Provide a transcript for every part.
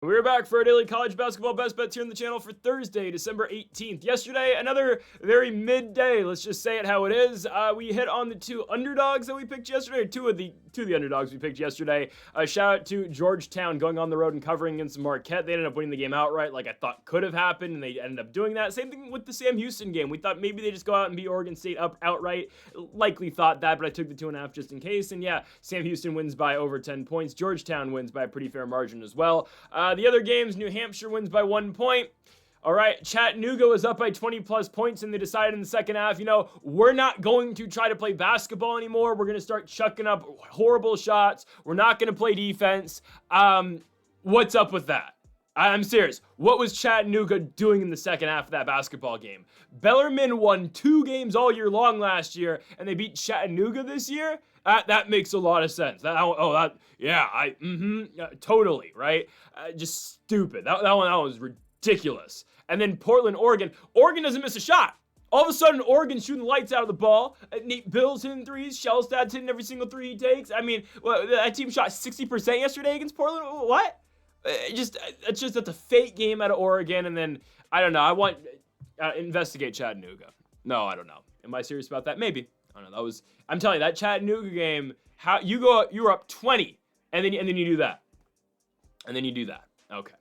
We're back for our daily college basketball best bets here on the channel for Thursday, December 18th. Yesterday, another very midday. Let's just say it how it is. We hit on the two underdogs that we picked yesterday, or two of the underdogs we picked yesterday. Shout out to Georgetown going on the road and covering against Marquette. They ended up winning the game outright, like I thought could have happened, and they ended up doing that. Same thing with the Sam Houston game. We thought maybe they just go out and beat Oregon State up outright. Likely thought that, but I took the 2.5 just in case. And yeah, Sam Houston wins by over 10 points. Georgetown wins by a pretty fair margin as well. The other games, New Hampshire wins by 1 point. All right, Chattanooga was up by 20 plus points, and they decided in the second half, we're not going to try to play basketball anymore. We're going to start chucking up horrible shots. We're not going to play defense. What's up with that? I'm serious. What was Chattanooga doing in the second half of that basketball game? Bellarmine won 2 games all year long last year, and they beat Chattanooga this year? That makes a lot of sense. Totally, right? Just stupid. That one was ridiculous. And then Portland, Oregon. Oregon doesn't miss a shot. All of a sudden, Oregon's shooting lights out of the ball. Nate Bill's hitting threes. Shellstad's hitting every single three he takes. I mean, that team shot 60% yesterday against Portland. What? It's just that's a fake game out of Oregon. And then, I don't know. I want investigate Chattanooga. No, I don't know. Am I serious about that? Maybe. I don't know. I'm telling you, that Chattanooga game, how you were up 20, and then you do that. And then you do that. Okay.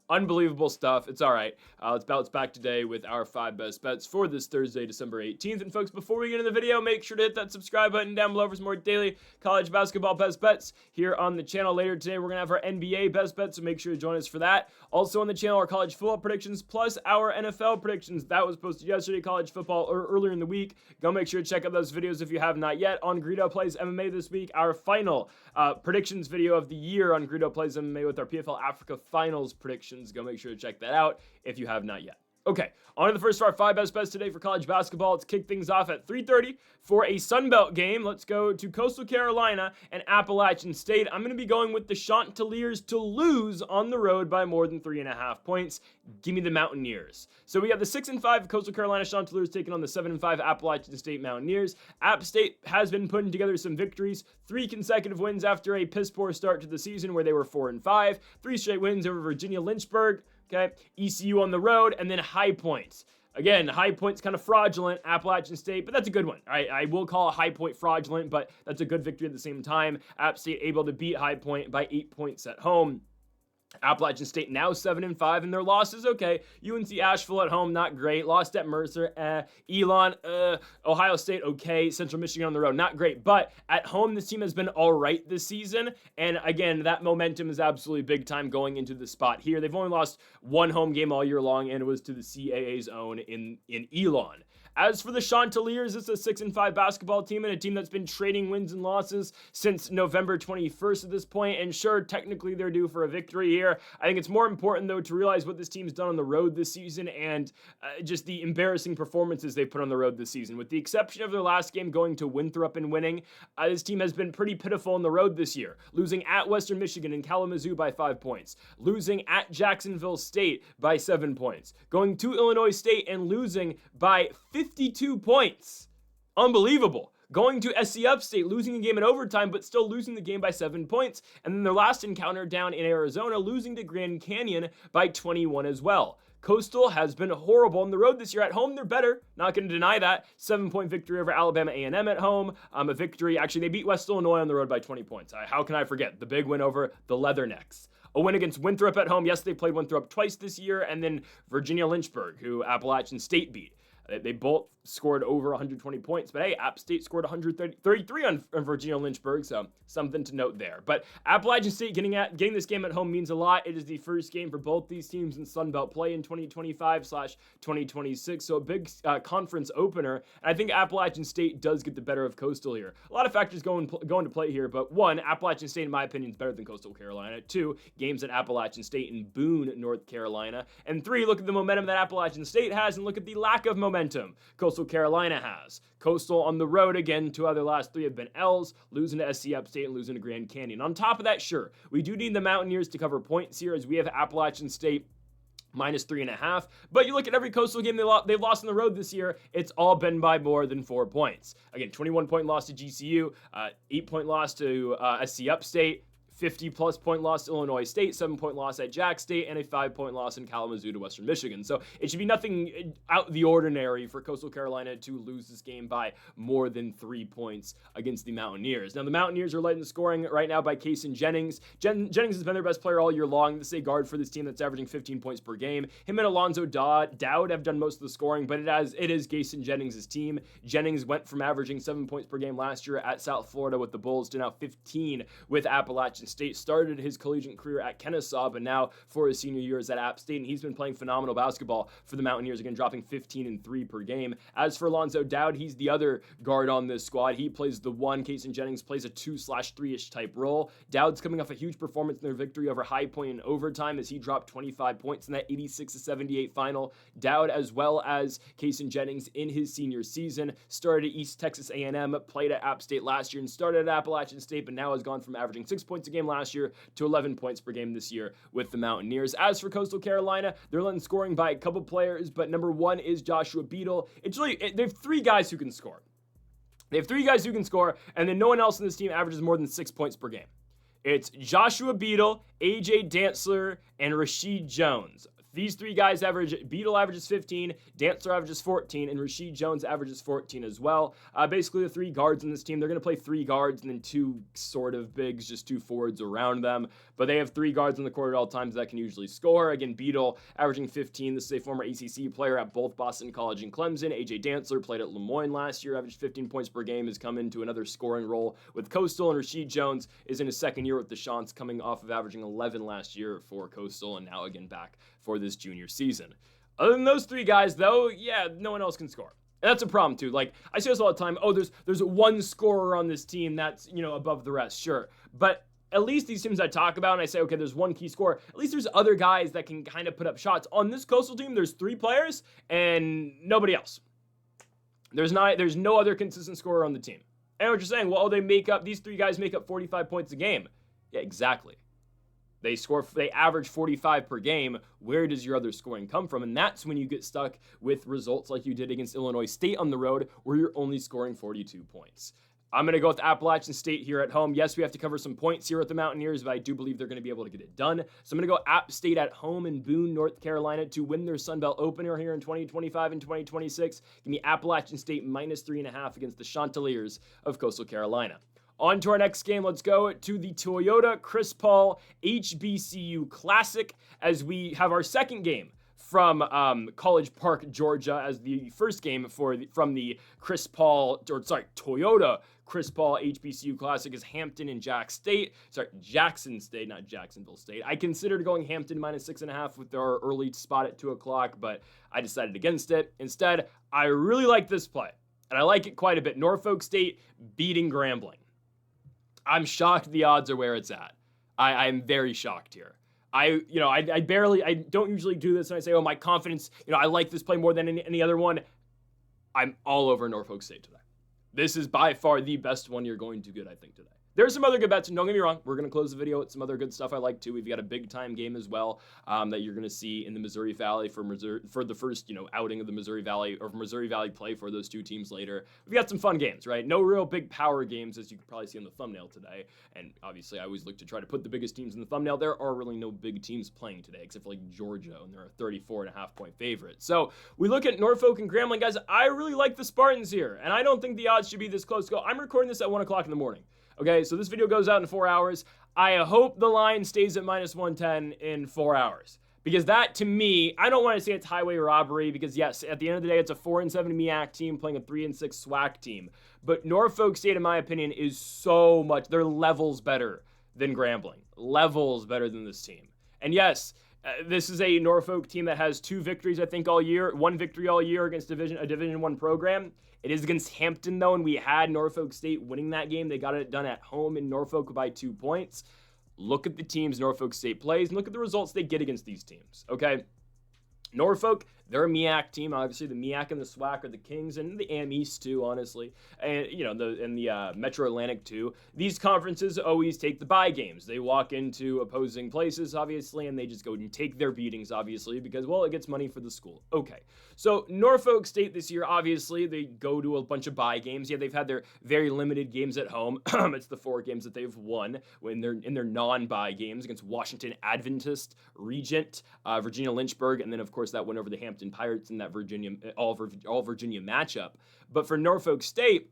Unbelievable stuff. It's all right. Let's bounce back today with our 5 best bets for this Thursday, December 18th. And folks, before we get into the video, make sure to hit that subscribe button down below for some more daily college basketball best bets here on the channel. Later today, we're going to have our NBA best bets, so make sure to join us for that. Also on the channel, our college football predictions plus our NFL predictions. That was posted yesterday, college football, or earlier in the week. Go make sure to check out those videos if you have not yet. On Greedo Plays MMA this week, our final predictions video of the year on Greedo Plays MMA with our PFL Africa Finals predictions. Go make sure to check that out if you have not yet. Okay, on to the first of our 5 best bets today for college basketball. Let's kick things off at 3:30 for a Sun Belt game. Let's go to Coastal Carolina and Appalachian State. I'm going to be going with the Chanticleers to lose on the road by more than 3.5 points. Give me the Mountaineers. So we have the 6-5 Coastal Carolina Chanticleers taking on the 7-5 Appalachian State Mountaineers. App State has been putting together some victories. 3 consecutive wins after a piss-poor start to the season where they were 4-5. 3 straight wins over Virginia Lynchburg. Okay, ECU on the road, and then High Point. Again, High Point's kind of fraudulent, Appalachian State, but that's a good one. I will call High Point fraudulent, but that's a good victory at the same time. App State able to beat High Point by 8 points at home. Appalachian State now 7-5, and their losses, okay. UNC Asheville at home, not great. Lost at Mercer, Elon, Ohio State, okay. Central Michigan on the road, not great. But at home, this team has been all right this season. And again, that momentum is absolutely big time going into the spot here. They've only lost 1 home game all year long, and it was to the CAA's own in Elon. As for the Chanticleers, it's a 6-5 basketball team and a team that's been trading wins and losses since November 21st at this point. And sure, technically they're due for a victory here. I think it's more important, though, to realize what this team's done on the road this season and just the embarrassing performances they put on the road this season. With the exception of their last game going to Winthrop and winning, this team has been pretty pitiful on the road this year, losing at Western Michigan and Kalamazoo by 5 points, losing at Jacksonville State by 7 points, going to Illinois State and losing by 52 points. Unbelievable. Going to SC Upstate, losing the game in overtime, but still losing the game by 7 points. And then their last encounter down in Arizona, losing to Grand Canyon by 21 as well. Coastal has been horrible on the road this year. At home, they're better. Not going to deny that. 7-point victory over Alabama A&M at home. A victory, actually, they beat West Illinois on the road by 20 points. How can I forget? The big win over the Leathernecks. A win against Winthrop at home. Yes, they played Winthrop twice this year. And then Virginia Lynchburg, who Appalachian State beat. They both scored over 120 points, but hey, App State scored 133 on Virginia Lynchburg, so something to note there. But Appalachian State getting this game at home means a lot. It is the first game for both these teams in Sun Belt play in 2025/2026, so a big conference opener. And I think Appalachian State does get the better of Coastal here. A lot of factors go into play here, but 1, Appalachian State, in my opinion, is better than Coastal Carolina. 2, games at Appalachian State in Boone, North Carolina. And 3, look at the momentum that Appalachian State has, and look at the lack of momentum Coastal Carolina has. Coastal on the road, again, 2 out of their last 3 have been L's, losing to SC Upstate and losing to Grand Canyon. On top of that, sure, we do need the Mountaineers to cover points here, as we have Appalachian State minus 3.5. But you look at every Coastal game they've lost on the road this year, it's all been by more than 4 points. Again, 21-point loss to GCU, 8-point loss to SC Upstate, 50-plus point loss to Illinois State, 7-point loss at Jack State, and a 5-point loss in Kalamazoo to Western Michigan. So it should be nothing out of the ordinary for Coastal Carolina to lose this game by more than 3 points against the Mountaineers. Now, the Mountaineers are led in the scoring right now by Kaysen Jennings. Jennings has been their best player all year long. This is a guard for this team that's averaging 15 points per game. Him and Alonzo Dowd have done most of the scoring, but it is Kaysen Jennings' team. Jennings went from averaging 7 points per game last year at South Florida with the Bulls to now 15 with Appalachian State. Started his collegiate career at Kennesaw, but now for his senior year is at App State, and he's been playing phenomenal basketball for the Mountaineers, again dropping 15 and 3 per game. As for Alonzo Dowd, he's the other guard on this squad. He plays the 1. Kaysen Jennings plays a 2/3-ish type role. Dowd's coming off a huge performance in their victory over High Point in overtime as he dropped 25 points in that 86-78 final. Dowd, as well as Kaysen Jennings in his senior season, started at East Texas A&M, played at App State last year, and started at Appalachian State, but now has gone from averaging 6 points a game last year to 11 points per game this year with the Mountaineers. As for Coastal Carolina, they're led in scoring by a couple players, but number 1 is Joshua Beadle. They have 3 guys who can score. And then no one else in this team averages more than 6 points per game. It's Joshua Beadle, AJ Dantzler, and Rasheed Jones. These 3 guys Beadle averages 15, Dantzler averages 14, and Rasheed Jones averages 14 as well. Basically, the 3 guards in this team, they're going to play 3 guards and then 2 sort of bigs, just 2 forwards around them. But they have 3 guards on the court at all times that can usually score. Again, Beadle averaging 15. This is a former ACC player at both Boston College and Clemson. AJ Dantzler played at Lemoyne last year, averaged 15 points per game, has come into another scoring role with Coastal. And Rasheed Jones is in his second year with the Chants, coming off of averaging 11 last year for Coastal, and now again back for this junior season. Other than those 3 guys, though, yeah, no one else can score. And that's a problem, too. Like, I say this all the time, there's one scorer on this team that's, above the rest, sure. But at least these teams I talk about, and I say, okay, there's one key scorer, at least there's other guys that can kind of put up shots. On this Coastal team, there's 3 players and nobody else. There's no other consistent scorer on the team. And what you're saying, well, these 3 guys make up 45 points a game. Yeah, exactly. They average 45 per game. Where does your other scoring come from? And that's when you get stuck with results like you did against Illinois State on the road, where you're only scoring 42 points. I'm going to go with Appalachian State here at home. Yes, we have to cover some points here at the Mountaineers, but I do believe they're going to be able to get it done. So I'm going to go App State at home in Boone, North Carolina to win their Sun Belt opener here in 2025 and 2026. Give me Appalachian State -3.5 against the Chanticleers of Coastal Carolina. On to our next game. Let's go to the Toyota Chris Paul HBCU Classic as we have our second game from College Park, Georgia, as the first game from the Toyota Chris Paul HBCU Classic is Hampton and Jackson State, not Jacksonville State. I considered going Hampton -6.5 with our early spot at 2 o'clock, but I decided against it. Instead, I really like this play, and I like it quite a bit. Norfolk State beating Grambling. I'm shocked the odds are where it's at. I'm very shocked here. I don't usually do this and I say, oh, my confidence, I like this play more than any other one. I'm all over Norfolk State today. This is by far the best one you're going to get, I think, today. There's some other good bets, and don't get me wrong, we're going to close the video with some other good stuff I like too. We've got a big-time game as well that you're going to see in the Missouri Valley for the first, outing of the Missouri Valley, or Missouri Valley play for those 2 teams later. We've got some fun games, right? No real big power games, as you can probably see on the thumbnail today. And obviously, I always look to try to put the biggest teams in the thumbnail. There are really no big teams playing today, except for like Georgia, and they're a 34.5-point favorite. So we look at Norfolk and Grambling, guys. I really like the Spartans here, and I don't think the odds should be this close. I'm recording this at 1 o'clock in the morning. Okay, so this video goes out in 4 hours. I hope the line stays at -110 in 4 hours. Because that, to me, I don't want to say it's highway robbery, because yes, at the end of the day, it's a 4-7 MEAC team playing a 3-6 SWAC team. But Norfolk State, in my opinion, is so much, they're levels better than Grambling. Levels better than this team. And yes, this is a Norfolk team that has 2 victories, I think, all year. 1 victory all year against a Division I program. It is against Hampton, though, and we had Norfolk State winning that game. They got it done at home in Norfolk by 2 points. Look at the teams Norfolk State plays, and look at the results they get against these teams, okay? Norfolk, they're a MEAC team. Obviously, the MEAC and the SWAC are the kings, and the AM East too, honestly. And the Metro Atlantic too. These conferences always take the bye games. They walk into opposing places, obviously, and they just go and take their beatings, obviously, because, well, it gets money for the school. Okay. So Norfolk State this year, obviously, they go to a bunch of bye games. Yeah, they've had their very limited games at home. It's the 4 games that they've won when they're in their non-bye games against Washington Adventist, Regent, Virginia Lynchburg, and then, of course, that win over the Hampton Pirates in that all Virginia matchup. But for Norfolk State,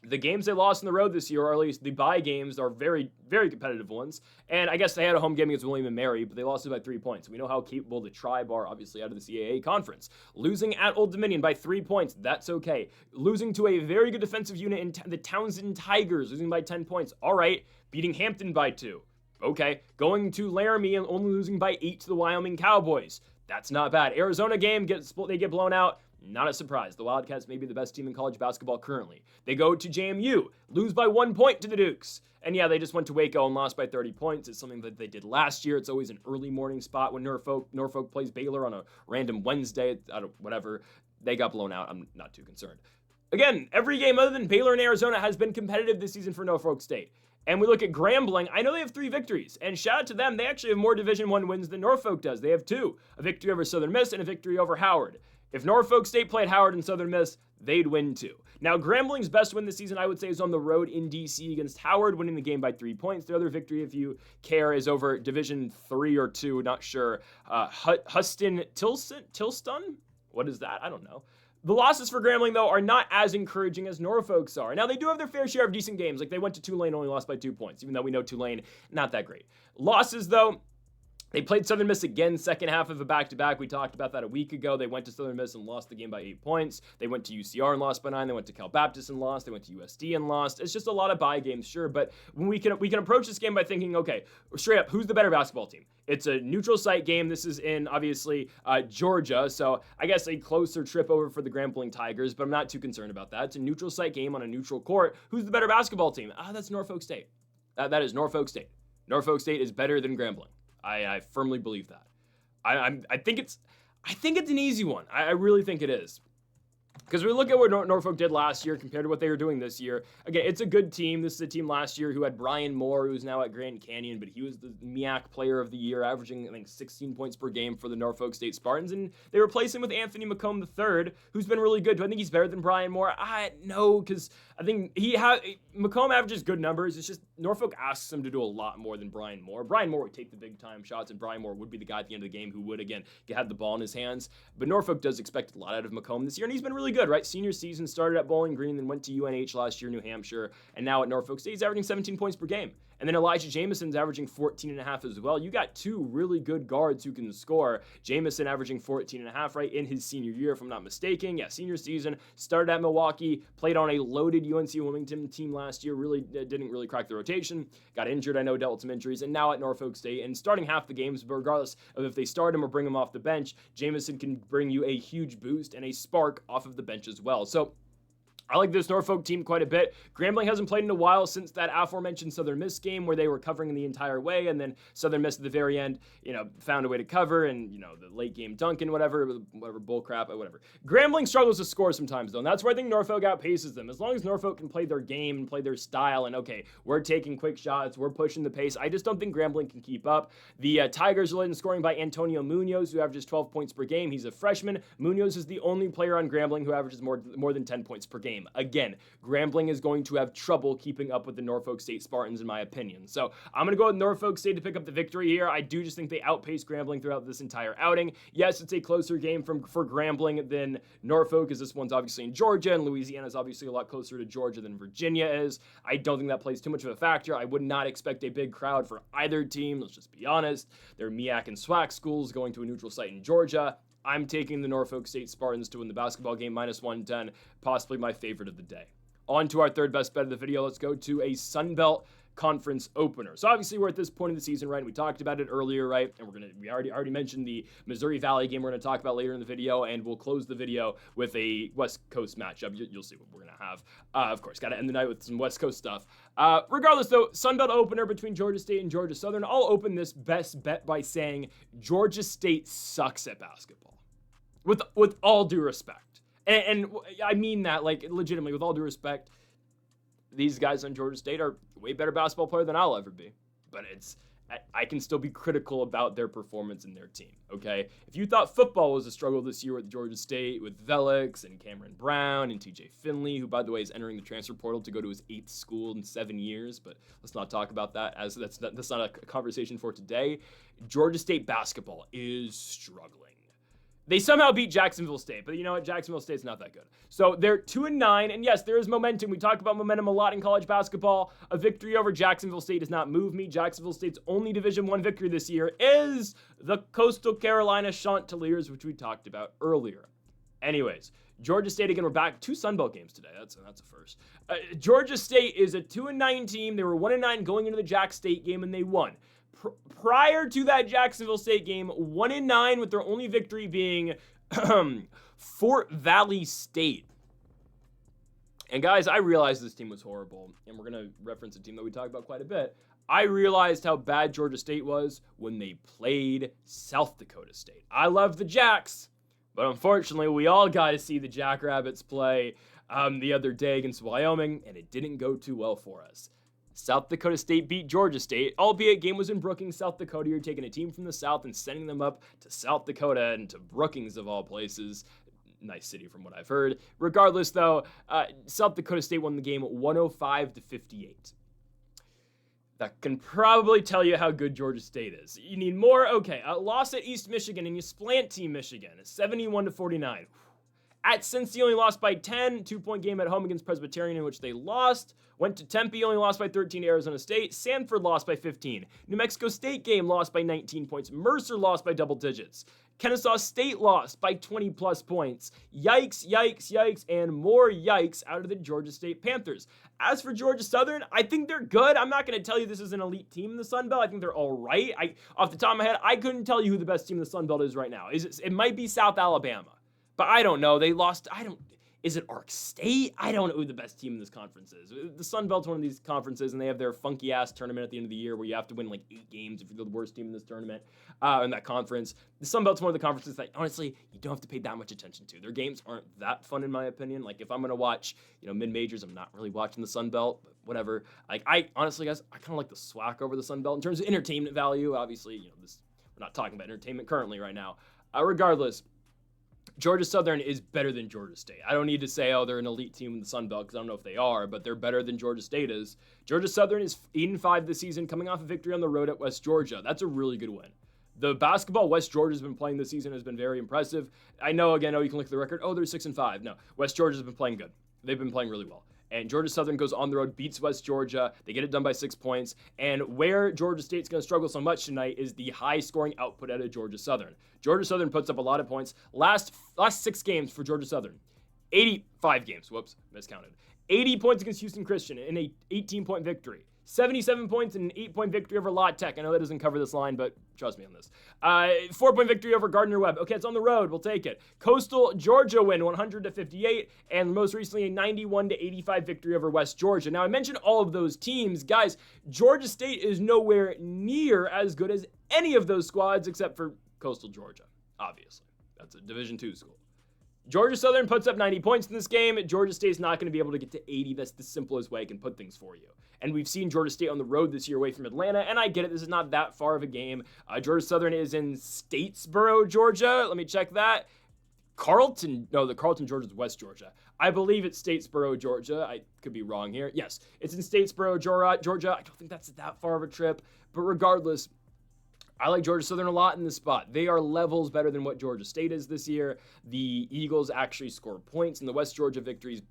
the games they lost on the road this year, or at least the bye games, are very, very competitive ones. And I guess they had a home game against William and Mary, but they lost it by 3 points. We know how capable the Tribe are, obviously, out of the CAA conference. Losing at Old Dominion by 3 points, that's okay. Losing to a very good defensive unit in the Townsend Tigers, losing by 10 points. All right. Beating Hampton by 2. Okay. Going to Laramie and only losing by 8 to the Wyoming Cowboys. That's not bad. Arizona game, they get blown out. Not a surprise. The Wildcats may be the best team in college basketball currently. They go to JMU, lose by 1 point to the Dukes. And yeah, they just went to Waco and lost by 30 points. It's something that they did last year. It's always an early morning spot when Norfolk plays Baylor on a random Wednesday. Whatever. They got blown out. I'm not too concerned. Again, every game other than Baylor and Arizona has been competitive this season for Norfolk State. And we look at Grambling. I know they have 3 victories, and shout out to them. They actually have more Division I wins than Norfolk does. They have 2, a victory over Southern Miss and a victory over Howard. If Norfolk State played Howard and Southern Miss, they'd win too. Now, Grambling's best win this season, I would say, is on the road in D.C. against Howard, winning the game by 3 points. The other victory, if you care, is over Division 3 or 2, not sure. Huston Tilston? What is that? I don't know. The losses for Grambling, though, are not as encouraging as Norfolk's are. Now, they do have their fair share of decent games. Like, they went to Tulane, only lost by 2 points, even though we know Tulane, not that great. Losses, though, they played Southern Miss again, second half of a back-to-back. We talked about that a week ago. They went to Southern Miss and lost the game by 8 points. They went to UCR and lost by 9. They went to Cal Baptist and lost. They went to USD and lost. It's just a lot of bye games, sure. But when we can approach this game by thinking, okay, straight up, who's the better basketball team? It's a neutral site game. This is in, obviously, Georgia. So I guess a closer trip over for the Grambling Tigers, but I'm not too concerned about that. It's a neutral site game on a neutral court. Who's the better basketball team? That's Norfolk State. That is Norfolk State. Norfolk State is better than Grambling. I firmly believe that. I think it's an easy one. I really think it is. Because we look at what Norfolk did last year compared to what they were doing this year. Again, it's a good team. This is a team last year who had Brian Moore, who's now at Grand Canyon, but he was the MEAC Player of the Year, averaging, I think, 16 points per game for the Norfolk State Spartans. And they replaced him with Anthony McComb III, who's been really good. Do I think he's better than Brian Moore? No, because I think McComb averages good numbers. It's just Norfolk asks him to do a lot more than Brian Moore. Brian Moore would take the big-time shots, and Brian Moore would be the guy at the end of the game who would, again, have the ball in his hands. But Norfolk does expect a lot out of McComb this year, and he's been really good, right? Senior season, started at Bowling Green, then went to UNH last year, New Hampshire, and now at Norfolk State, he's averaging 17 points per game. And then Elijah Jameson's averaging 14.5 as well. You got 2 really good guards who can score. Jameson averaging 14.5 right in his senior year, if I'm not mistaken. Yeah, senior season, started at Milwaukee, played on a loaded UNC Wilmington team last year, didn't really crack the rotation, got injured, I know, dealt with some injuries, and now at Norfolk State, and starting half the games, but regardless of if they start him or bring him off the bench, Jameson can bring you a huge boost and a spark off of the bench as well. So I like this Norfolk team quite a bit. Grambling hasn't played in a while since that aforementioned Southern Miss game where they were covering the entire way, and then Southern Miss at the very end, found a way to cover, and, the late game dunk and whatever bull crap, whatever. Grambling struggles to score sometimes, though, and that's where I think Norfolk outpaces them. As long as Norfolk can play their game and play their style, and okay, we're taking quick shots, we're pushing the pace, I just don't think Grambling can keep up. The Tigers are led in scoring by Antonio Munoz, who averages 12 points per game. He's a freshman. Munoz is the only player on Grambling who averages more than 10 points per game. Again, Grambling is going to have trouble keeping up with the Norfolk State Spartans, in my opinion. So I'm going to go with Norfolk State to pick up the victory here. I do just think they outpaced Grambling throughout this entire outing. Yes, it's a closer game for Grambling than Norfolk, as this one's obviously in Georgia, and Louisiana is obviously a lot closer to Georgia than Virginia is. I don't think that plays too much of a factor. I would not expect a big crowd for either team. Let's just be honest. They're MEAC and SWAC schools going to a neutral site in Georgia. I'm taking the Norfolk State Spartans to win the basketball game, -110, possibly my favorite of the day. On to our third best bet of the video. Let's go to a Sun Belt conference opener. So obviously we're at this point in the season, right? And we talked about it earlier, right? And we already mentioned the Missouri Valley game we're going to talk about later in the video, and we'll close the video with a West Coast matchup. You'll see what we're going to have. Of course, got to end the night with some West Coast stuff. Regardless, though, Sun Belt opener between Georgia State and Georgia Southern. I'll open this best bet by saying Georgia State sucks at basketball. With all due respect. And I mean that, like, legitimately, with all due respect, these guys on Georgia State are way better basketball player than I'll ever be. But I can still be critical about their performance and their team, okay? If you thought football was a struggle this year with Georgia State, with Velix and Cameron Brown and TJ Finley, who, by the way, is entering the transfer portal to go to his 8th school in 7 years, but let's not talk about that, as that's not a conversation for today. Georgia State basketball is struggling. They somehow beat Jacksonville State, but you know what? Jacksonville State's not that good. So they're 2-9, and yes, there is momentum. We talk about momentum a lot in college basketball. A victory over Jacksonville State does not move me. Jacksonville State's only Division I victory this year is the Coastal Carolina Chanticleers, which we talked about earlier. Anyways, Georgia State, again, we're back. 2 Sun Belt games today. That's a first. Georgia State is a 2-9 team. They were 1-9 going into the Jack State game, and they won. Prior to that Jacksonville State game, 1-9 with their only victory being Fort Valley State. And guys, I realized this team was horrible, and we're going to reference a team that we talked about quite a bit. I realized how bad Georgia State was when they played South Dakota State. I love the Jacks, but unfortunately, we all got to see the Jackrabbits play the other day against Wyoming, and it didn't go too well for us. South Dakota State beat Georgia State, albeit game was in Brookings, South Dakota. You're taking a team from the South and sending them up to South Dakota and to Brookings of all places. Nice city from what I've heard. Regardless, though, South Dakota State won the game 105-58. That can probably tell you how good Georgia State is. You need more? Okay, a loss at East Michigan and you splant Team Michigan, 71-49. At Cincy, only lost by 10. 2-point game at home against Presbyterian, in which they lost. Went to Tempe, only lost by 13 to Arizona State. Sanford lost by 15. New Mexico State game lost by 19 points. Mercer lost by double digits. Kennesaw State lost by 20-plus points. Yikes, yikes, yikes, and more yikes out of the Georgia State Panthers. As for Georgia Southern, I think they're good. I'm not going to tell you this is an elite team in the Sun Belt. I think they're all right. Off the top of my head, I couldn't tell you who the best team in the Sun Belt is right now. It might be South Alabama. But I don't know. They lost. Is it Ark State? I don't know who the best team in this conference is. The Sun Belt's one of these conferences, and they have their funky-ass tournament at the end of the year where you have to win like 8 games if you're the worst team in this tournament, in that conference. The Sun Belt's one of the conferences that, honestly, you don't have to pay that much attention to. Their games aren't that fun, in my opinion. Like, if I'm going to watch, mid-majors, I'm not really watching the Sun Belt, but whatever. Like, honestly, guys, I kind of like the SWAC over the Sun Belt in terms of entertainment value. Obviously, we're not talking about entertainment currently right now. Regardless, Georgia Southern is better than Georgia State. I don't need to say, they're an elite team in the Sun Belt, because I don't know if they are, but they're better than Georgia State is. Georgia Southern is 8-5 this season, coming off a victory on the road at West Georgia. That's a really good win. The basketball West Georgia's been playing this season has been very impressive. I know, again, you can look at the record. They're 6-5. No, West Georgia's been playing good. They've been playing really well. And Georgia Southern goes on the road, beats West Georgia. They get it done by 6 points. And where Georgia State's going to struggle so much tonight is the high-scoring output out of Georgia Southern. Georgia Southern puts up a lot of points. Last 6 games for Georgia Southern. 85 games. Whoops, miscounted. 80 points against Houston Christian in a 18-point victory. 77 points in an 8-point victory over La Tech. I know that doesn't cover this line, but trust me on this. 4-point victory over Gardner-Webb. Okay, it's on the road. We'll take it. Coastal Georgia win 100-58, and most recently a 91-85 victory over West Georgia. Now, I mentioned all of those teams. Guys, Georgia State is nowhere near as good as any of those squads except for Coastal Georgia, obviously. That's a Division II school. Georgia Southern puts up 90 points in this game. Georgia State's not going to be able to get to 80. That's the simplest way I can put things for you. And we've seen Georgia State on the road this year away from Atlanta, and I get it. This is not that far of a game. Georgia Southern is in Statesboro, Georgia. Let me check that. The Carlton, Georgia is West Georgia. I believe it's Statesboro, Georgia. I could be wrong here. Yes, it's in Statesboro, Georgia. I don't think that's that far of a trip. But regardless, I like Georgia Southern a lot in this spot. They are levels better than what Georgia State is this year. The Eagles actually score points in the West Georgia victories,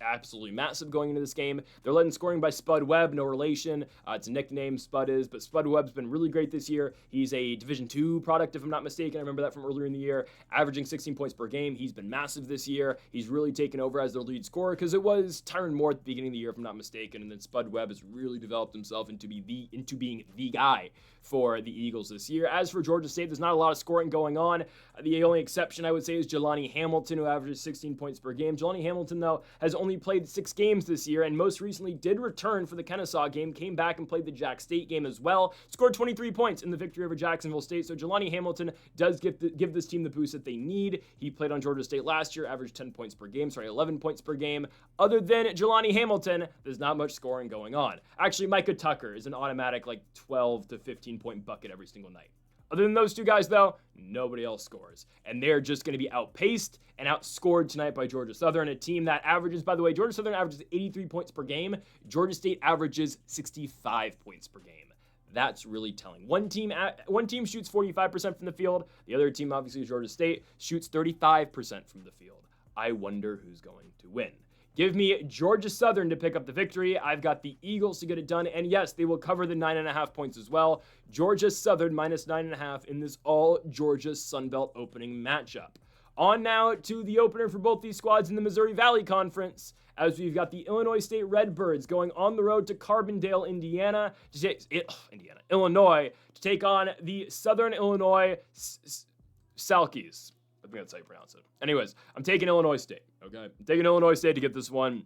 absolutely massive going into this game. They're led in scoring by Spud Webb, no relation. It's a nickname, Spud is, but Spud Webb's been really great this year. He's a Division II product, if I'm not mistaken. I remember that from earlier in the year, averaging 16 points per game. He's been massive this year. He's really taken over as their lead scorer because it was Tyron Moore at the beginning of the year, if I'm not mistaken, and then Spud Webb has really developed himself into being the guy for the Eagles this year. As for Georgia State, there's not a lot of scoring going on. The only exception I would say is Jelani Hamilton, who averages 16 points per game. Jelani Hamilton, though, has only played 6 games this year, and most recently did return for the Kennesaw game, came back and played the Jack State game as well, scored 23 points in the victory over Jacksonville State. So Jelani Hamilton does give this team the boost that they need. He played on Georgia State last year, averaged 11 points per game. Other than Jelani Hamilton, there's not much scoring going on. Actually, Micah Tucker is an automatic 12 to 15 point bucket every single night. Other than those two guys, though, nobody else scores. And they're just going to be outpaced and outscored tonight by Georgia Southern, a team that averages, by the way, Georgia Southern averages 83 points per game. Georgia State averages 65 points per game. That's really telling. One team shoots 45% from the field. The other team, obviously Georgia State, shoots 35% from the field. I wonder who's going to win. Give me Georgia Southern to pick up the victory. I've got the Eagles to get it done. And yes, they will cover the 9.5 points as well. Georgia Southern minus 9.5 in this all Georgia Sunbelt opening matchup. On now to the opener for both these squads in the Missouri Valley Conference, as we've got the Illinois State Redbirds going on the road to Carbondale, Illinois, to take on the Southern Illinois Salkies. I think that's how you pronounce it. Anyways, I'm taking Illinois State, okay? I'm taking Illinois State to get this one.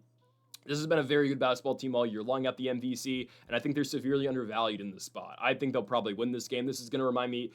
This has been a very good basketball team all year long at the MVC, and I think they're severely undervalued in this spot. I think they'll probably win this game. This is going to remind me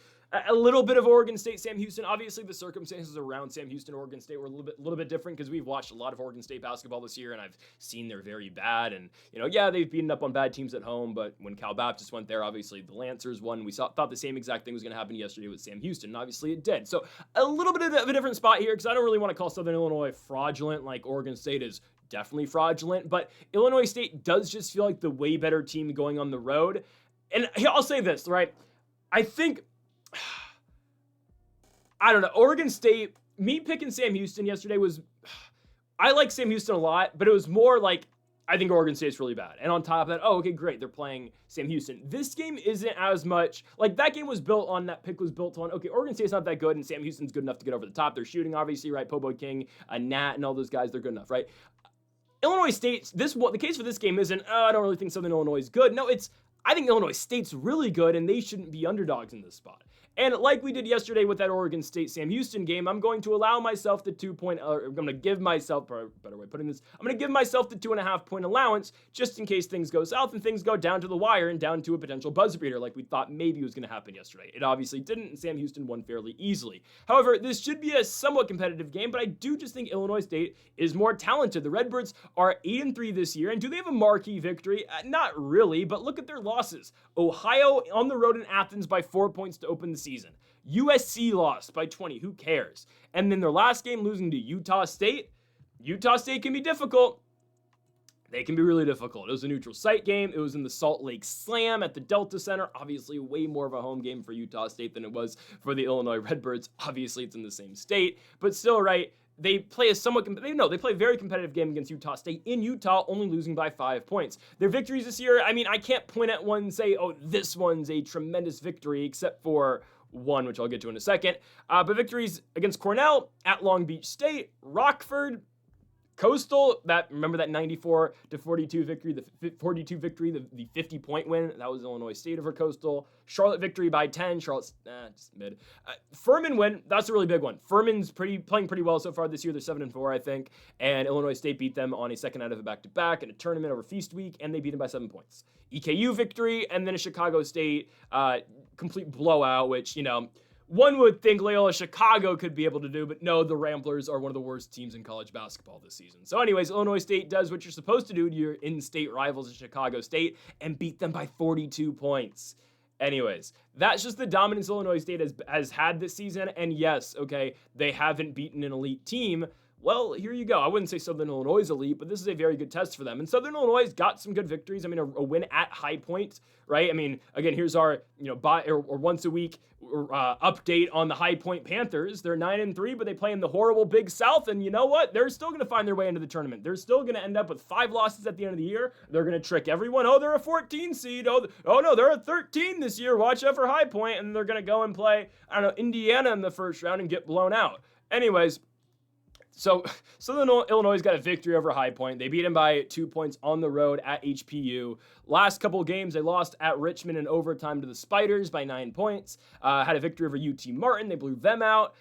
a little bit of Oregon State, Sam Houston. Obviously, the circumstances around Sam Houston, Oregon State were a little bit different because we've watched a lot of Oregon State basketball this year, and I've seen they're very bad. And, they've beaten up on bad teams at home, but when Cal Baptist went there, obviously the Lancers won. We thought the same exact thing was going to happen yesterday with Sam Houston, and obviously it did. So a little bit of a different spot here because I don't really want to call Southern Illinois fraudulent like Oregon State is definitely fraudulent, but Illinois State does just feel like the way better team going on the road. And I'll say this, right? I think, I don't know, Oregon State, me picking Sam Houston yesterday I like Sam Houston a lot, but it was more like, I think Oregon State's really bad. And on top of that, okay, great, they're playing Sam Houston. This game isn't as much, that game was built on, that pick was built on, okay, Oregon State's not that good, and Sam Houston's good enough to get over the top. They're shooting, obviously, right? Pobo King, Nat, and all those guys, they're good enough, right? Illinois State, the case for this game isn't, I don't really think Southern Illinois is good. No, I think Illinois State's really good, and they shouldn't be underdogs in this spot. And like we did yesterday with that Oregon State-Sam Houston game, I'm going to allow myself the I'm going to give myself, better way of putting this, I'm going to give myself the 2.5 point allowance just in case things go south and things go down to the wire and down to a potential buzzer beater like we thought maybe was going to happen yesterday. It obviously didn't, and Sam Houston won fairly easily. However, this should be a somewhat competitive game, but I do just think Illinois State is more talented. The Redbirds are 8-3 this year, and do they have a marquee victory? Not really, but look at their losses. Ohio on the road in Athens by 4 points to open the season. USC lost by 20. Who cares? And then their last game losing to Utah State. Utah State can be difficult. They can be really difficult. It was a neutral site game. It was in the Salt Lake Slam at the Delta Center. Obviously, way more of a home game for Utah State than it was for the Illinois Redbirds. Obviously, it's in the same state, but still, right? They play they play a very competitive game against Utah State in Utah, only losing by 5 points. Their victories this year, I can't point at one and say, oh, this one's a tremendous victory, except for one, which I'll get to in a second. But victories against Cornell, at Long Beach State, Rockford, Coastal, remember that 94-42 victory, the 50-point win, that was Illinois State over Coastal. Charlotte victory by 10, Charlotte's just mid. Furman win, that's a really big one. Furman's playing pretty well so far this year. They're 7-4, I think, and Illinois State beat them on a second out of a back-to-back in a tournament over Feast Week, and they beat them by 7 points. EKU victory, and then a Chicago State complete blowout, which, one would think Loyola Chicago could be able to do, but no, the Ramblers are one of the worst teams in college basketball this season. So anyways, Illinois State does what you're supposed to do to your in-state rivals at Chicago State and beat them by 42 points. Anyways, that's just the dominance Illinois State has had this season. And yes, okay, they haven't beaten an elite team. Well, here you go. I wouldn't say Southern Illinois is elite, but this is a very good test for them. And Southern Illinois has got some good victories. I mean, a win at High Point, right? I mean, again, here's our, or once a week update on the High Point Panthers. They're 9-3, but they play in the horrible Big South. And you know what? They're still going to find their way into the tournament. They're still going to end up with 5 losses at the end of the year. They're going to trick everyone. Oh, they're a 14 seed. Oh no, they're a 13 this year. Watch out for High Point. And they're going to go and play, I don't know, Indiana in the first round and get blown out. Anyways, so Southern Illinois got a victory over High Point. They beat them by 2 points on the road at HPU. Last couple games, they lost at Richmond in overtime to the Spiders by 9 points. Had a victory over UT Martin. They blew them out.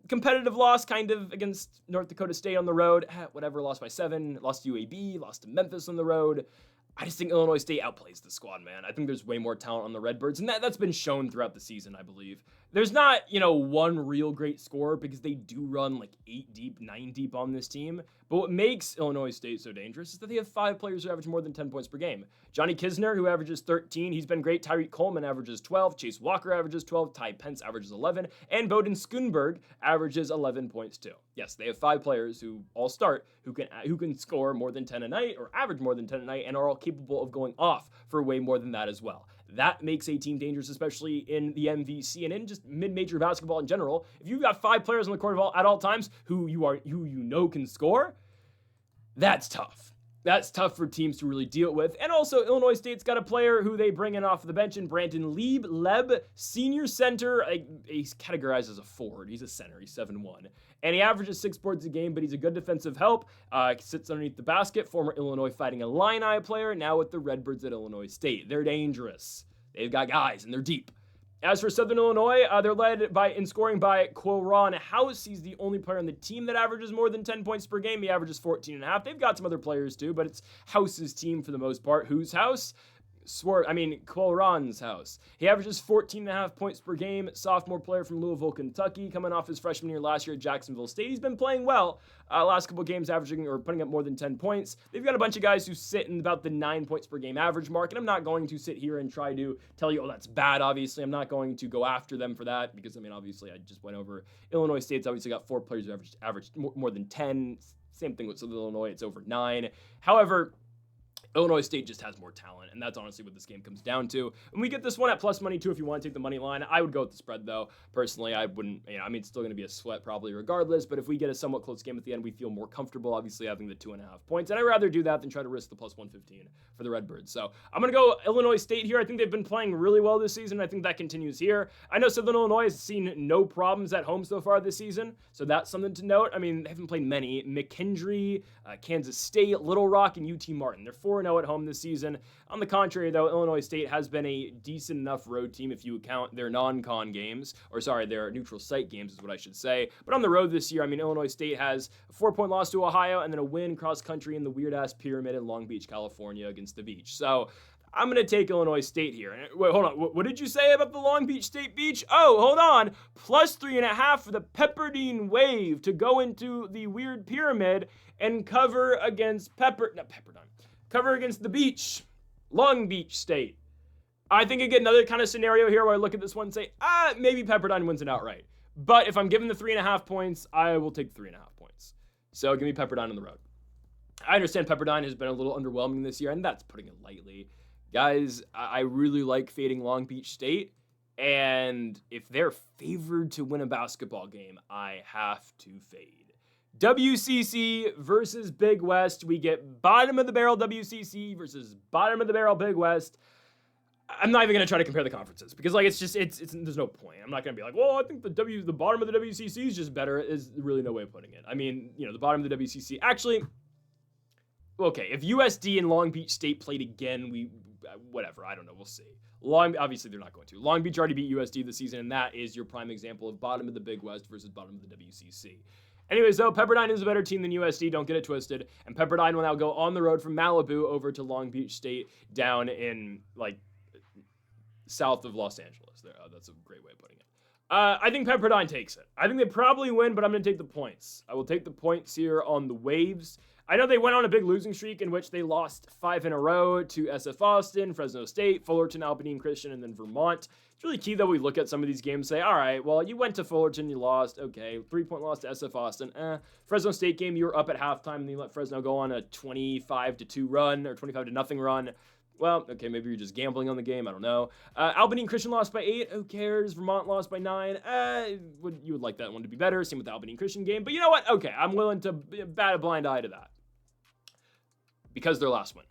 Competitive loss kind of against North Dakota State on the road. Whatever, lost by 7. Lost to UAB. Lost to Memphis on the road. I just think Illinois State outplays the squad, man. I think there's way more talent on the Redbirds, and that's been shown throughout the season, I believe. There's not, one real great scorer because they do run like 8 deep, 9 deep on this team. But what makes Illinois State so dangerous is that they have 5 players who average more than 10 points per game. Johnny Kisner, who averages 13, he's been great. Tyreek Coleman averages 12. Chase Walker averages 12. Ty Pence averages 11. And Bowden Schoonberg averages 11 points too. Yes, they have 5 players who all start, who can score more than 10 a night or average more than 10 a night and are all capable of going off for way more than that as well. That makes a team dangerous, especially in the MVC and in just mid-major basketball in general. If you've got 5 players on the court at all times who can score, that's tough. That's tough for teams to really deal with. And also, Illinois State's got a player who they bring in off the bench in Brandon Leb, senior center. He's categorized as a forward. He's a center. He's 7'1". And he averages 6 boards a game, but he's a good defensive help. Sits underneath the basket. Former Illinois Fighting Illini player, now with the Redbirds at Illinois State. They're dangerous. They've got guys, and they're deep. As for Southern Illinois, they're led in scoring by Quilron House. He's the only player on the team that averages more than 10 points per game. He averages 14.5. They've got some other players too, but it's House's team for the most part. Whose house? Quilron's house. He averages 14.5 points per game. Sophomore player from Louisville, Kentucky, coming off his freshman year last year at Jacksonville State. He's been playing well. Last couple games averaging or putting up more than 10 points. They've got a bunch of guys who sit in about the 9 points per game average mark, and I'm not going to sit here and try to tell you, that's bad, obviously. I'm not going to go after them for that because, obviously I just went over Illinois State's obviously got 4 players who averaged more than 10. Same thing with Southern Illinois. It's over 9. However, Illinois State just has more talent, and that's honestly what this game comes down to. And we get this one at plus money, too, if you want to take the money line. I would go with the spread, though. Personally, I wouldn't, it's still going to be a sweat probably regardless, but if we get a somewhat close game at the end, we feel more comfortable, obviously, having the 2.5 points. And I'd rather do that than try to risk the plus 115 for the Redbirds. So I'm going to go Illinois State here. I think they've been playing really well this season. I think that continues here. I know Southern Illinois has seen no problems at home so far this season, so that's something to note. They haven't played many. McKendree, Kansas State, Little Rock, and UT Martin. They're 4-0 at home this season. On the contrary, though, Illinois State has been a decent enough road team if you count their non-con games, their neutral site games is what I should say. But on the road this year, Illinois State has a 4-point loss to Ohio and then a win cross-country in the weird-ass pyramid in Long Beach, California against the Beach. So I'm going to take Illinois State here. Wait, hold on. What did you say about the Long Beach State Beach? Oh, hold on. Plus 3.5 for the Pepperdine Wave to go into the weird pyramid and cover against cover against the Beach, Long Beach State. I think I get another kind of scenario here where I look at this one and say, maybe Pepperdine wins it outright. But if I'm given the 3.5 points, I will take the 3.5 points. So give me Pepperdine on the road. I understand Pepperdine has been a little underwhelming this year, and that's putting it lightly. Guys, I really like fading Long Beach State, and if they're favored to win a basketball game, I have to fade. WCC versus Big West. We get bottom of the barrel WCC versus bottom of the barrel Big West. I'm not even going to try to compare the conferences because it's there's no point. I'm not going to be like, well, I think the bottom of the WCC is just better. Is really no way of putting it. The bottom of the WCC actually. Okay, if USD and Long Beach State played again, whatever. I don't know. We'll see. Obviously they're not going to. Long Beach already beat USD this season, and that is your prime example of bottom of the Big West versus bottom of the WCC. Anyways, though, Pepperdine is a better team than USD. Don't get it twisted. And Pepperdine will now go on the road from Malibu over to Long Beach State down in, south of Los Angeles. That's a great way of putting it. I think Pepperdine takes it. I think they probably win, but I'm going to take the points. I will take the points here on the Waves. I know they went on a big losing streak in which they lost 5 in a row to SF Austin, Fresno State, Fullerton, Alpine Christian, and then Vermont. It's really key that we look at some of these games and say, all right, well, you went to Fullerton, you lost. Okay, 3-point loss to SF Austin. Fresno State game, you were up at halftime, and you let Fresno go on a 25-2 run or 25-0 run. Well, okay, maybe you're just gambling on the game. I don't know. Albany and Christian lost by 8. Who cares? Vermont lost by 9. You would like that one to be better. Same with the Albany and Christian game. But you know what? Okay, I'm willing to bat a blind eye to that. Because their last win.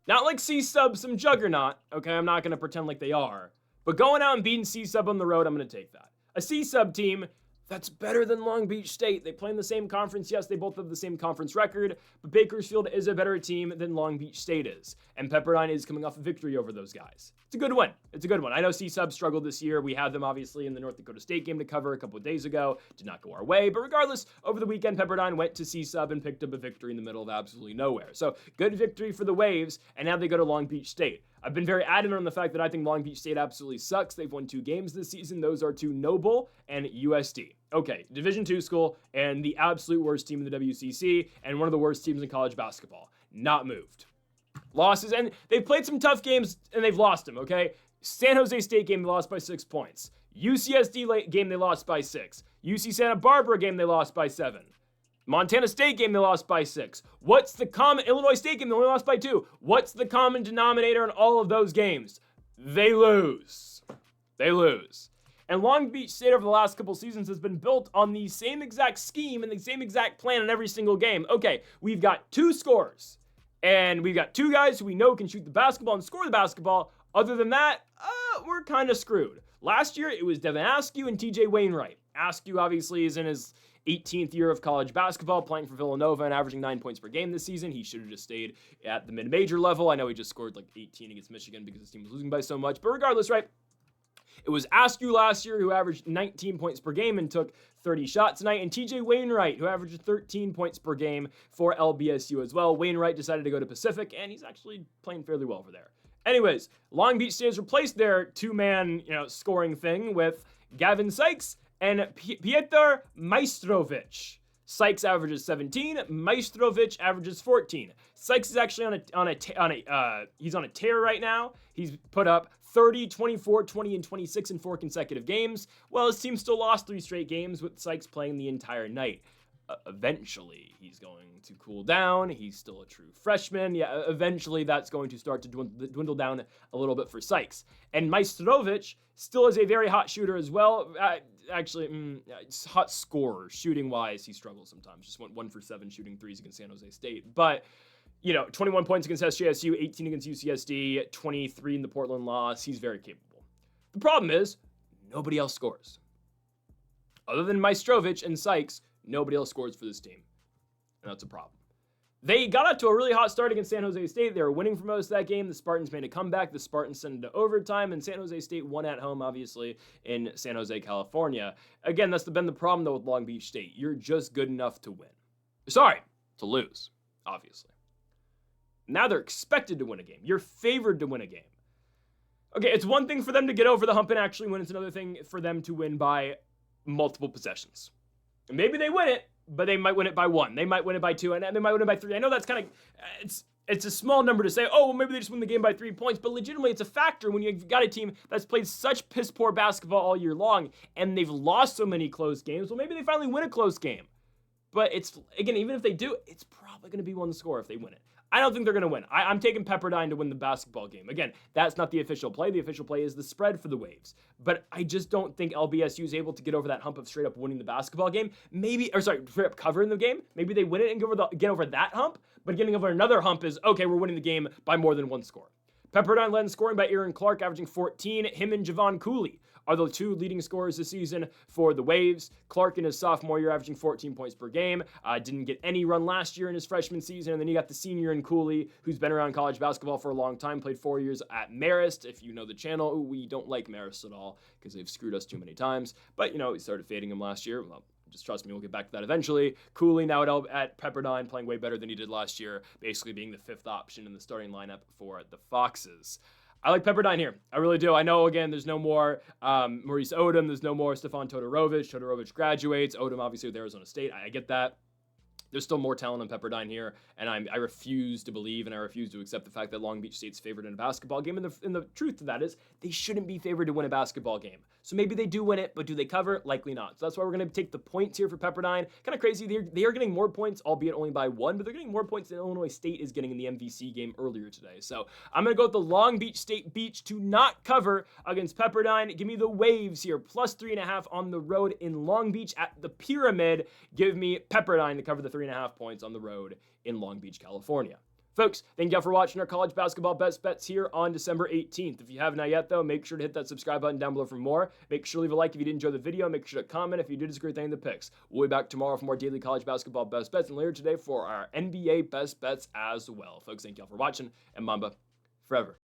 Not like C-Sub, some juggernaut. Okay, I'm not going to pretend like they are. But going out and beating C-Sub on the road, I'm going to take that. A C-Sub team that's better than Long Beach State. They play in the same conference. Yes, they both have the same conference record, but Bakersfield is a better team than Long Beach State is. And Pepperdine is coming off a victory over those guys. It's a good win. It's a good one. I know C-Sub struggled this year. We had them obviously in the North Dakota State game to cover a couple of days ago. Did not go our way. But regardless, over the weekend, Pepperdine went to C-Sub and picked up a victory in the middle of absolutely nowhere. So good victory for the Waves, and now they go to Long Beach State. I've been very adamant on the fact that I think Long Beach State absolutely sucks. They've won 2 games this season. Those are to Noble and USD. Okay, Division II school and the absolute worst team in the WCC and one of the worst teams in college basketball. Not moved. Losses, and they've played some tough games and they've lost them, okay? San Jose State game, they lost by 6 points. UCSD game, they lost by 6. UC Santa Barbara game, they lost by 7. Montana State game, they lost by 6. What's the common, Illinois State game, they only lost by 2. What's the common denominator in all of those games? They lose. They lose. And Long Beach State over the last couple seasons has been built on the same exact scheme and the same exact plan in every single game. Okay, we've got 2 scorers. And we've got 2 guys who we know can shoot the basketball and score the basketball. Other than that, we're kind of screwed. Last year, it was Devin Askew and TJ Wainwright. Askew obviously is in his 18th year of college basketball, playing for Villanova and averaging 9 points per game this season. He should have just stayed at the mid-major level. I know he just scored like 18 against Michigan because his team was losing by so much. But regardless, right? It was Askew last year who averaged 19 points per game and took 30 shots tonight, and TJ Wainwright, who averaged 13 points per game for LBSU as well. Wainwright decided to go to Pacific, and he's actually playing fairly well over there. Anyways, Long Beach State has replaced their 2-man, scoring thing with Gavin Sykes and Piotr Majstrowicz. Sykes averages 17, Majstrowicz averages 14. Sykes is actually he's on a tear right now. He's put up 30, 24, 20, and 26 in 4 consecutive games. Well, his team still lost 3 straight games with Sykes playing the entire night. Eventually, he's going to cool down. He's still a true freshman. Yeah, eventually that's going to start to dwindle down a little bit for Sykes. And Majstrowicz still is a very hot shooter as well. It's hot scorer. Shooting-wise, he struggles sometimes. Just went 1 for 7 shooting threes against San Jose State. But 21 points against SJSU, 18 against UCSD, 23 in the Portland loss. He's very capable. The problem is, nobody else scores. Other than Majstrowicz and Sykes, nobody else scores for this team. And that's a problem. They got out to a really hot start against San Jose State. They were winning for most of that game. The Spartans made a comeback. The Spartans sent it to overtime, and San Jose State won at home, obviously, in San Jose, California. Again, that's been the problem, though, with Long Beach State. You're just good enough to win. Sorry, to lose, obviously. Now they're expected to win a game. You're favored to win a game. Okay, it's one thing for them to get over the hump and actually win. It's another thing for them to win by multiple possessions. And maybe they win it, but they might win it by 1. They might win it by 2, and they might win it by 3. I know that's kind of, it's a small number to say, oh, well, maybe they just win the game by 3 points, but legitimately it's a factor when you've got a team that's played such piss-poor basketball all year long, and they've lost so many close games. Well, maybe they finally win a close game. But it's, again, even if they do, it's probably going to be 1 score if they win it. I don't think they're going to win. I'm taking Pepperdine to win the basketball game. Again, that's not the official play. The official play is the spread for the Waves. But I just don't think LBSU is able to get over that hump of straight up winning the basketball game. Straight up covering the game. Maybe they win it and get over that hump. But getting over another hump is, okay, we're winning the game by more than 1 score. Pepperdine led in scoring by Aaron Clark, averaging 14. Him and Javon Cooley are the 2 leading scorers this season for the Waves. Clark in his sophomore year averaging 14 points per game. Didn't get any run last year in his freshman season. And then you got the senior in Cooley, who's been around college basketball for a long time, played 4 years at Marist. If you know the channel, we don't like Marist at all because they've screwed us too many times. But, we started fading him last year. Well, just trust me, we'll get back to that eventually. Cooley now at Pepperdine, playing way better than he did last year, basically being the 5th option in the starting lineup for the Foxes. I like Pepperdine here. I really do. I know, again, there's no more Maurice Odom. There's no more Stefan Todorovic. Todorovic graduates. Odom, obviously, with Arizona State. I get that. There's still more talent on Pepperdine here, and I refuse to believe and I refuse to accept the fact that Long Beach State's favored in a basketball game. And the truth of that is they shouldn't be favored to win a basketball game. So maybe they do win it, but do they cover? Likely not. So that's why we're going to take the points here for Pepperdine. Kind of crazy. They are getting more points, albeit only by 1, but they're getting more points than Illinois State is getting in the MVC game earlier today. So I'm going to go with the Long Beach State Beach to not cover against Pepperdine. Give me the Waves here, plus 3.5 on the road in Long Beach at the Pyramid. Give me Pepperdine to cover the 3.5 points on the road in Long Beach, California. Folks, thank you all for watching our college basketball best bets here on December 18th. If you haven't yet, though, make sure to hit that subscribe button down below for more. Make sure to leave a like if you did enjoy the video. Make sure to comment if you did disagree with any of the picks. We'll be back tomorrow for more daily college basketball best bets, and later today for our NBA best bets as well. Folks, thank you all for watching, and Mamba forever.